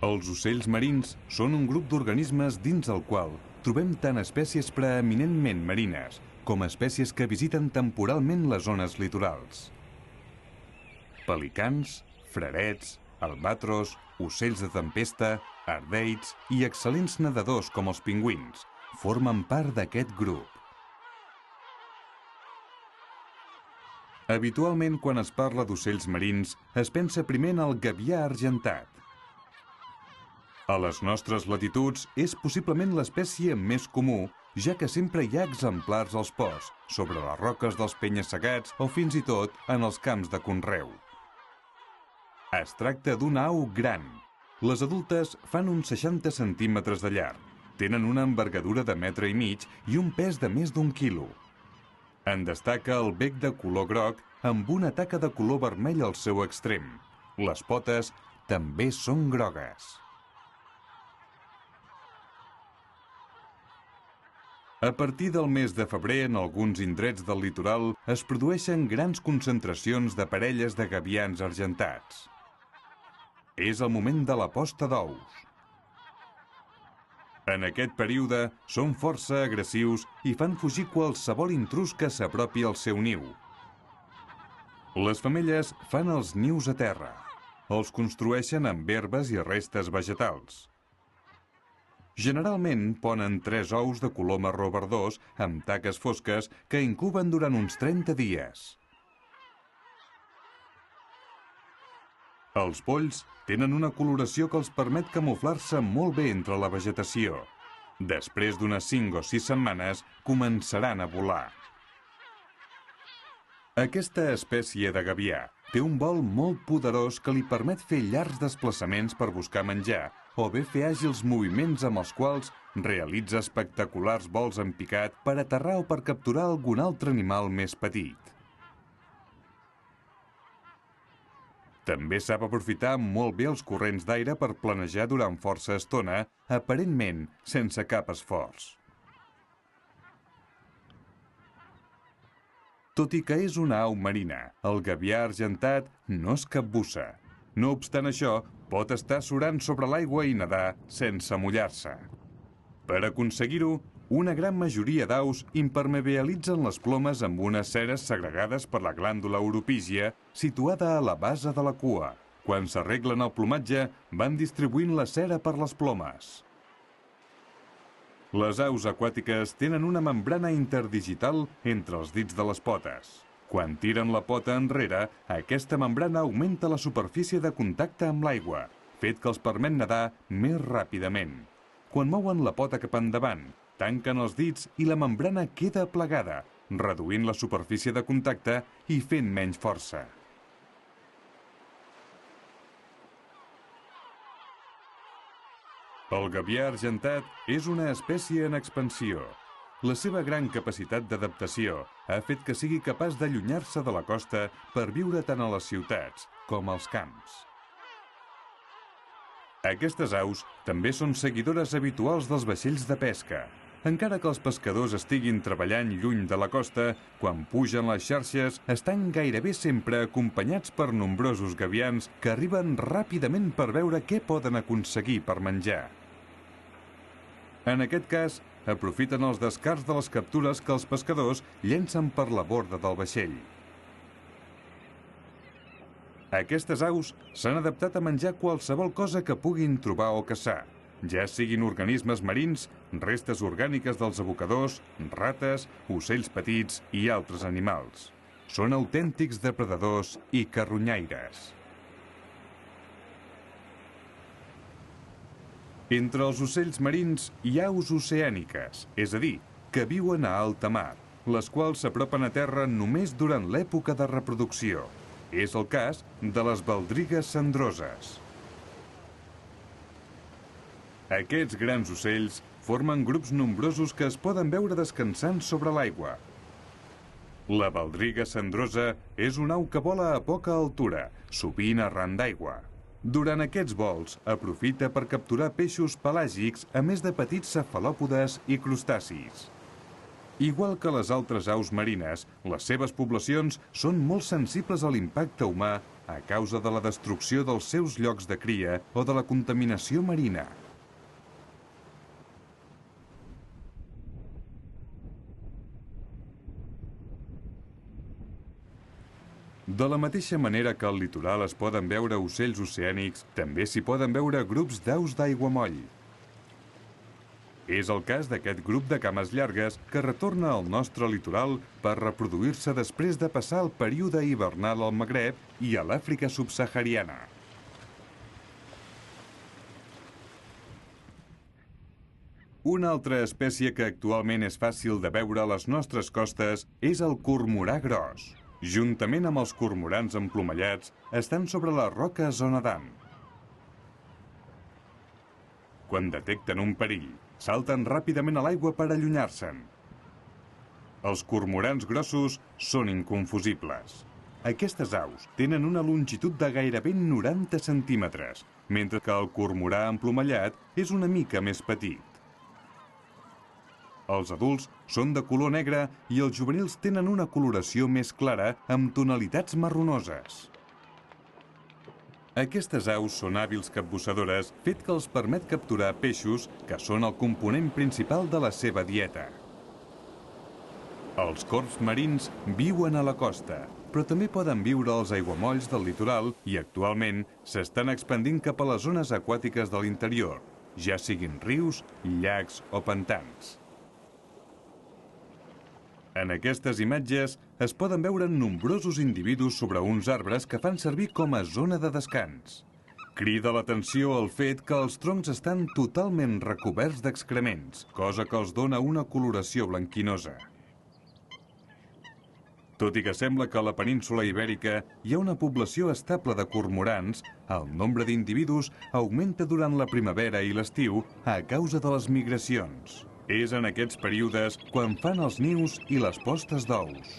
Els ocells marins són un grup d'organismes dins el qual trobem tant espècies preeminentment marines com espècies que visiten temporalment les zones litorals. Pelicans, frarets, albatros, ocells de tempesta, ardeids i excel·lents nedadors com els pingüins formen part d'aquest grup. Habitualment, quan es parla d'ocells marins, es pensa primer en el gavià argentat. A les nostres latituds és possiblement l'espècie més comú, ja que sempre hi ha exemplars als ports, sobre les roques dels penya-segats o fins i tot en els camps de conreu. Es tracta d'una au gran. Les adultes fan uns 60 centímetres de llarg, tenen una envergadura de 1,5 metres i un pes de més d'1 quilo. En destaca el bec de color groc amb una taca de color vermell al seu extrem. Les potes també són grogues. A partir del mes de febrer, en alguns indrets del litoral, es produeixen grans concentracions de parelles de gavians argentats. És el moment de la posta d'ous. En aquest període són força agressius i fan fugir qualsevol intrús que s'apropi al seu niu. Les femelles fan els nius a terra. Els construeixen amb herbes i restes vegetals. Generalment ponen 3 ous de color marró verdós amb taques fosques que incuben durant uns 30 dies. Els polls tenen una coloració que els permet camuflar-se molt bé entre la vegetació. Després d'unes 5 o 6 setmanes començaran a volar. Aquesta espècie de gavià té un vol molt poderós que li permet fer llargs desplaçaments per buscar menjar o bé fer àgils moviments amb els quals realitza espectaculars vols en picat per aterrar o per capturar algun altre animal més petit. També sap aprofitar molt bé els corrents d'aire per planejar durant força estona, aparentment sense cap esforç. Tot i que és una au marina, el gavià argentat no es capbussa. No obstant això, pot estar surant sobre l'aigua i nedar sense mullar-se. Per aconseguir-ho, una gran majoria d'aus impermeabilitzen les plomes amb unes ceres segregades per la glàndula oropígia situada a la base de la cua. Quan s'arreglen el plomatge, van distribuint la cera per les plomes. Les aus aquàtiques tenen una membrana interdigital entre els dits de les potes. Quan tiren la pota enrere, aquesta membrana augmenta la superfície de contacte amb l'aigua, fet que els permet nedar més ràpidament. Quan mouen la pota cap endavant, tanquen els dits i la membrana queda plegada, reduint la superfície de contacte i fent menys força. El gavià argentat és una espècie en expansió. La seva gran capacitat d'adaptació ha fet que sigui capaç d'allunyar-se de la costa per viure tant a les ciutats com als camps. Aquestes aus també són seguidores habituals dels vaixells de pesca. Encara que els pescadors estiguin treballant lluny de la costa, quan pugen les xarxes estan gairebé sempre acompanyats per nombrosos gavians que arriben ràpidament per veure què poden aconseguir per menjar. En aquest cas, aprofiten els descarts de les captures que els pescadors llencen per la borda del vaixell. Aquestes aus s'han adaptat a menjar qualsevol cosa que puguin trobar o caçar, ja siguin organismes marins, restes orgàniques dels abocadors, rates, ocells petits i altres animals. Són autèntics depredadors i carronyaires. Entre els ocells marins hi ha aus oceàniques, és a dir, que viuen a alta mar, les quals s'apropen a terra només durant l'època de reproducció. És el cas de les baldrigues cendroses. Aquests grans ocells formen grups nombrosos que es poden veure descansant sobre l'aigua. La baldriga cendrosa és una au que vola a poca altura, sovint arran d'aigua. Durant aquests vols, aprofita per capturar peixos pelàgics, a més de petits cefalòpodes i crustacis. Igual que les altres aus marines, les seves poblacions són molt sensibles a l'impacte humà a causa de la destrucció dels seus llocs de cria o de la contaminació marina. De la mateixa manera que al litoral es poden veure ocells oceànics, també s'hi poden veure grups d'aus d'aiguamoll. És el cas d'aquest grup de cames llargues que retorna al nostre litoral per reproduir-se després de passar el període hivernal al Magreb i a l'Àfrica subsahariana. Una altra espècie que actualment és fàcil de veure a les nostres costes és el cormorà gros. Juntament amb els cormorans emplomallats, estan sobre les roques o nedant. Quan detecten un perill, salten ràpidament a l'aigua per allunyar-se'n. Els cormorans grossos són inconfusibles. Aquestes aus tenen una longitud de gairebé 90 centímetres, mentre que el cormorà emplomallat és una mica més petit. Els adults són de color negre i els juvenils tenen una coloració més clara amb tonalitats marronoses. Aquestes aus són hàbils capbussadores, fet que els permet capturar peixos, que són el component principal de la seva dieta. Els corbs marins viuen a la costa, però també poden viure als aiguamolls del litoral i actualment s'estan expandint cap a les zones aquàtiques de l'interior, ja siguin rius, llacs o pantans. En aquestes imatges es poden veure nombrosos individus sobre uns arbres que fan servir com a zona de descans. Crida l'atenció el fet que els troncs estan totalment recoberts d'excrements, cosa que els dona una coloració blanquinosa. Tot i que sembla que a la península Ibèrica hi ha una població estable de cormorans, el nombre d'individus augmenta durant la primavera i l'estiu a causa de les migracions. És en aquests períodes quan fan els nius i les postes d'ous.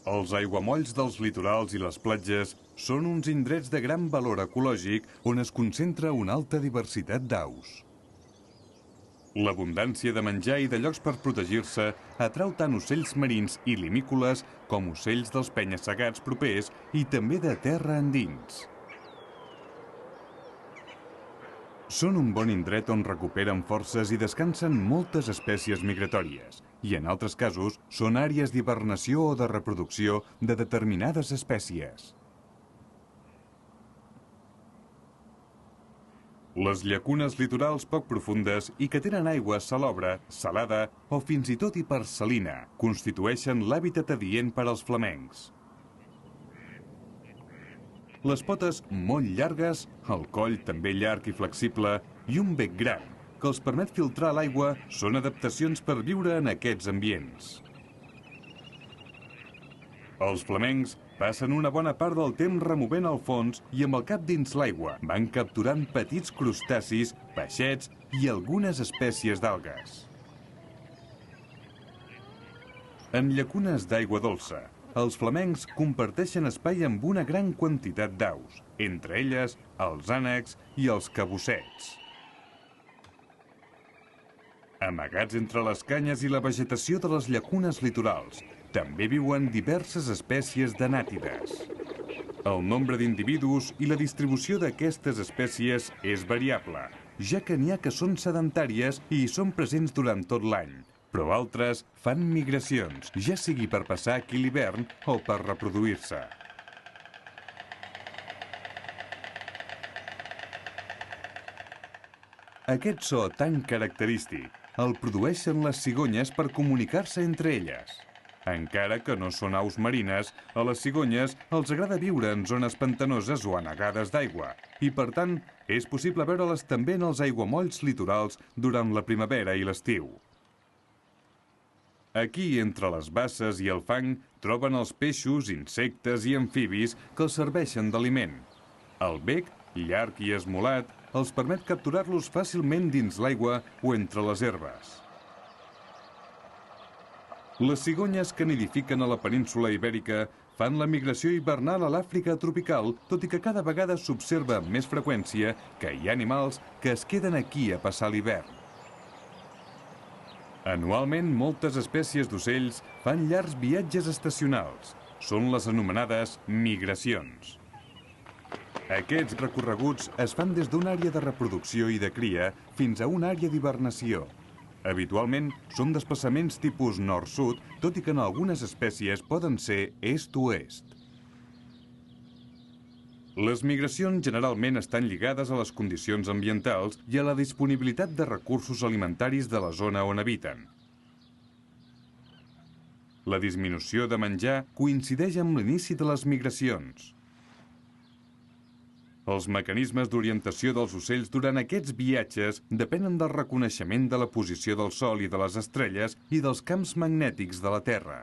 Els aiguamolls dels litorals i les platges són uns indrets de gran valor ecològic on es concentra una alta diversitat d'aus. L'abundància de menjar i de llocs per protegir-se atrau tant ocells marins i limícoles com ocells dels penya-segats propers i també de terra endins. Són un bon indret on recuperen forces i descansen moltes espècies migratòries, i en altres casos són àrees d'hibernació o de reproducció de determinades espècies. Les llacunes litorals poc profundes i que tenen aigua salobre, salada o fins i tot hipersalina constitueixen l'hàbitat adient per als flamencs. Les potes molt llargues, el coll també llarg i flexible i un bec gran, que els permet filtrar l'aigua, són adaptacions per viure en aquests ambients. Els flamencs passen una bona part del temps removent el fons i amb el cap dins l'aigua van capturant petits crustacis, peixets i algunes espècies d'algues. En llacunes d'aigua dolça, els flamencs comparteixen espai amb una gran quantitat d'aus, entre elles els ànecs i els cabussets. Amagats entre les canyes i la vegetació de les llacunes litorals, també viuen diverses espècies de nàtides. El nombre d'individus i la distribució d'aquestes espècies és variable, ja que n'hi ha que són sedentàries i hi són presents durant tot l'any, però altres fan migracions, ja sigui per passar aquí l'hivern o per reproduir-se. Aquest so tan característic el produeixen les cigonyes per comunicar-se entre elles. Encara que no són aus marines, a les cigonyes els agrada viure en zones pantanoses o anegades d'aigua i, per tant, és possible veure-les també en els aiguamolls litorals durant la primavera i l'estiu. Aquí, entre les basses i el fang, troben els peixos, insectes i amfibis que els serveixen d'aliment. El bec, llarg i esmolat, els permet capturar-los fàcilment dins l'aigua o entre les herbes. Les cigonyes que nidifiquen a la península Ibèrica fan la migració hivernal a l'Àfrica tropical, tot i que cada vegada s'observa amb més freqüència que hi ha animals que es queden aquí a passar l'hivern. Anualment, moltes espècies d'ocells fan llargs viatges estacionals. Són les anomenades migracions. Aquests recorreguts es fan des d'una àrea de reproducció i de cria fins a una àrea d'hibernació. Habitualment són desplaçaments tipus nord-sud, tot i que en algunes espècies poden ser est-oest. Les migracions generalment estan lligades a les condicions ambientals i a la disponibilitat de recursos alimentaris de la zona on habiten. La disminució de menjar coincideix amb l'inici de les migracions. Els mecanismes d'orientació dels ocells durant aquests viatges depenen del reconeixement de la posició del Sol i de les estrelles i dels camps magnètics de la Terra.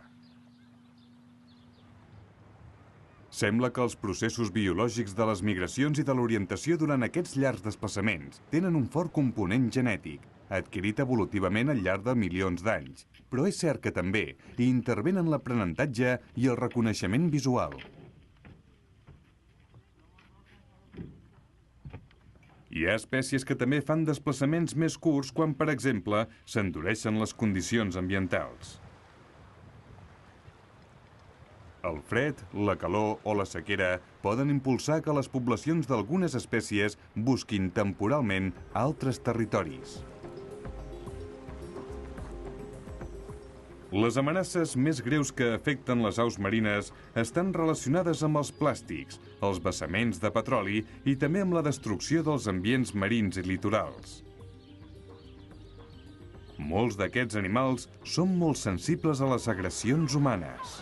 Sembla que els processos biològics de les migracions i de l'orientació durant aquests llargs desplaçaments tenen un fort component genètic, adquirit evolutivament al llarg de milions d'anys, però és cert que també hi intervenen l'aprenentatge i el reconeixement visual. Hi ha espècies que també fan desplaçaments més curts quan, per exemple, s'endureixen les condicions ambientals. El fred, la calor o la sequera poden impulsar que les poblacions d'algunes espècies busquin temporalment altres territoris. Les amenaces més greus que afecten les aus marines estan relacionades amb els plàstics, els vessaments de petroli i també amb la destrucció dels ambients marins i litorals. Molts d'aquests animals són molt sensibles a les agressions humanes.